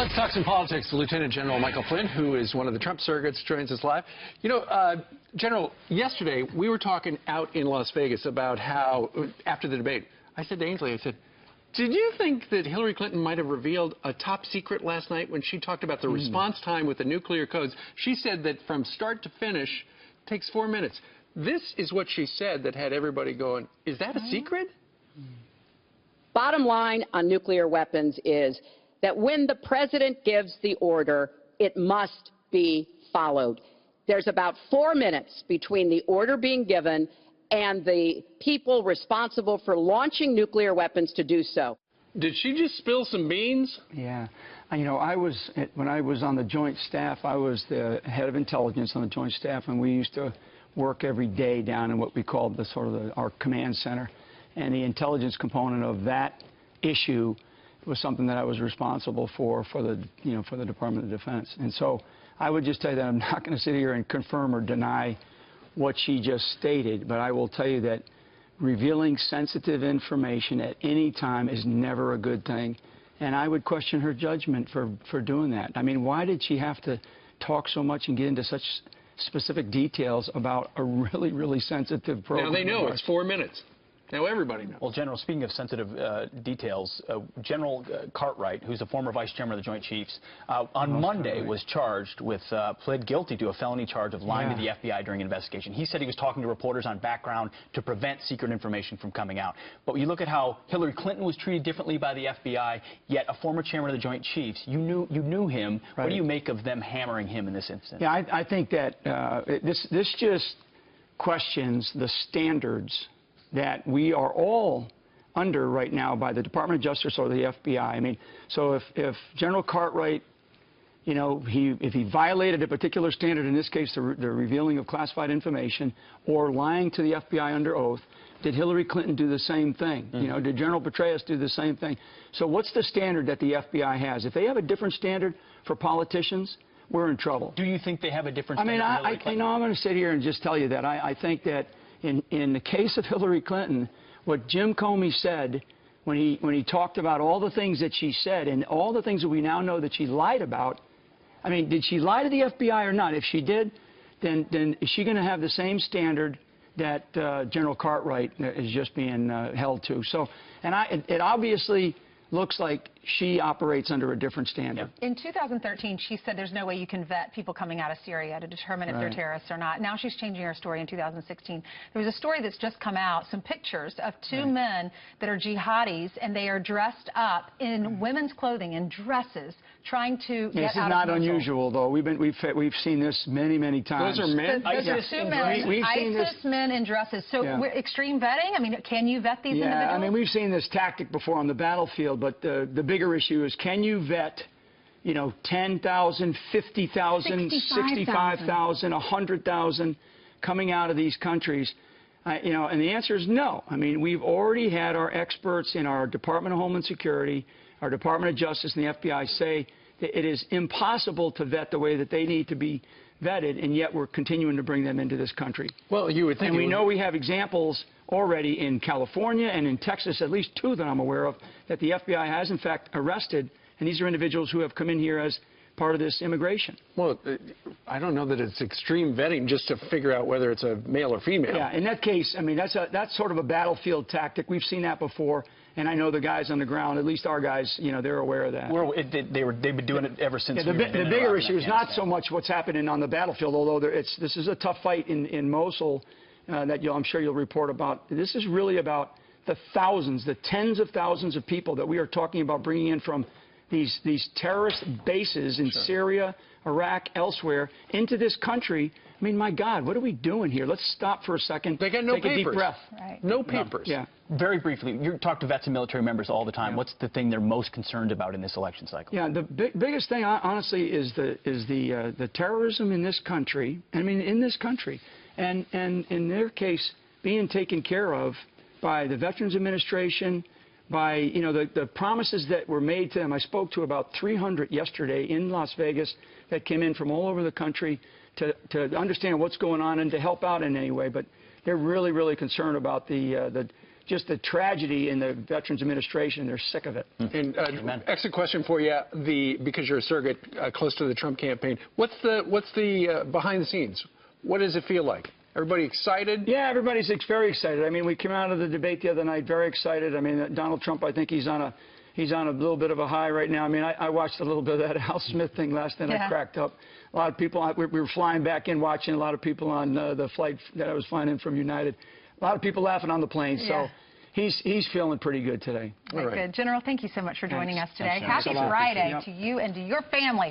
Let's talk some politics. Lieutenant General Michael Flynn, who is one of the Trump surrogates, joins us live. You know, General, yesterday we were talking out in Las Vegas about how, after the debate, I said to Ainsley, I said, did you think that Hillary Clinton might have revealed a top secret last night when she talked about the response time with the nuclear codes? She said that from start to finish takes 4 minutes. This is what she said that had everybody going, is that a secret? Bottom line on nuclear weapons is that when the president gives the order, it must be followed. There's about 4 minutes between the order being given and the people responsible for launching nuclear weapons to do so. Did she just spill some beans? Yeah. You know, when I was on the Joint Staff, I was the head of intelligence on the Joint Staff, and we used to work every day down in what we called our command center. And the intelligence component of that issue was something that I was responsible for the Department of Defense. And so I would just tell you that I'm not going to sit here and confirm or deny what she just stated, but I will tell you that revealing sensitive information at any time is never a good thing. And I would question her judgment for doing that. I mean, why did she have to talk so much and get into such specific details about a really, really sensitive program? Now they know it's 4 minutes. Now everybody knows. Well, General, speaking of sensitive details, General Cartwright, who's the former vice chairman of the Joint Chiefs, on Monday was charged with, pled guilty to a felony charge of lying to the FBI during an investigation. He said he was talking to reporters on background to prevent secret information from coming out. But when you look at how Hillary Clinton was treated differently by the FBI, yet a former chairman of the Joint Chiefs, you knew him. Right. What do you make of them hammering him in this instance? Yeah, I think that this just questions the standards that we are all under right now by the Department of Justice or the FBI. I mean, so if General Cartwright, you know, if he violated a particular standard, in this case the revealing of classified information, or lying to the FBI under oath, did Hillary Clinton do the same thing? You know, did General Petraeus do the same thing? So what's the standard that the FBI has? If they have a different standard for politicians, we're in trouble. Do you think they have a different standard? I mean, I'm going to sit here and just tell you that I think that in the case of Hillary Clinton, what Jim Comey said when he talked about all the things that she said and all the things that we now know that she lied about, I mean, did she lie to the FBI or not? If she did, then is she going to have the same standard that General Cartwright is just being held to? So, and it obviously looks like she operates under a different standard. In 2013, she said there's no way you can vet people coming out of Syria to determine if they're terrorists or not. Now she's changing her story in 2016. There was a story that's just come out, some pictures of two men that are jihadis, and they are dressed up in women's clothing and dresses, trying to get out of Mosul. This is not unusual, though. We've seen this many times. Those are men? Those are two men. ISIS men in dresses. So extreme vetting? I mean, can you vet these individuals? Yeah, I mean, we've seen this tactic before on the battlefield, but the bigger issue is, can you vet, you know, 10,000, 50,000, 65,000, 100,000 coming out of these countries? You know, and the answer is no. I mean, we've already had our experts in our Department of Homeland Security, our Department of Justice, and the FBI say that it is impossible to vet the way that they need to be vetted, and yet we're continuing to bring them into this country. Well, you would think. And we know we have examples already in California and in Texas, at least two that I'm aware of, that the FBI has in fact arrested, and these are individuals who have come in here as part of this immigration. Well, I don't know that it's extreme vetting just to figure out whether it's a male or female. Yeah, in that case, I mean, that's sort of a battlefield tactic. We've seen that before, and I know the guys on the ground, at least our guys, you know, they're aware of that. Well, they've been doing it ever since. The bigger issue is not so much what's happening on the battlefield, although this is a tough fight in Mosul that I'm sure you'll report about. This is really about the thousands, the tens of thousands of people that we are talking about bringing in from these terrorist bases in Syria, Iraq, elsewhere, into this country. I mean, my God, what are we doing here? Let's stop for a second. They got no Take papers. a deep breath. Right. No papers. Yeah. Very briefly, you talk to vets and military members all the time. What's the thing they're most concerned about in this election cycle? Yeah, the biggest thing, honestly, is the terrorism in this country. I mean, in this country, and in their case, being taken care of by the Veterans Administration, by, you know, the promises that were made to them. I spoke to about 300 yesterday in Las Vegas that came in from all over the country to understand what's going on and to help out in any way. But they're really concerned about just the tragedy in the Veterans Administration. They're sick of it. And extra question for you, because you're a surrogate close to the Trump campaign. What's the behind the scenes? What does it feel like? Everybody excited? Yeah, everybody's very excited. I mean, we came out of the debate the other night very excited. I mean, Donald Trump, I think he's on a little bit of a high right now. I mean, I watched a little bit of that Al Smith thing last night. Yeah. I cracked up. A lot of people, we were flying back in watching, a lot of people on the flight that I was flying in from United. A lot of people laughing on the plane. Yeah. So he's feeling pretty good today. Good. General, thank you so much for joining us today. Thanks. Happy Friday to you and to your family.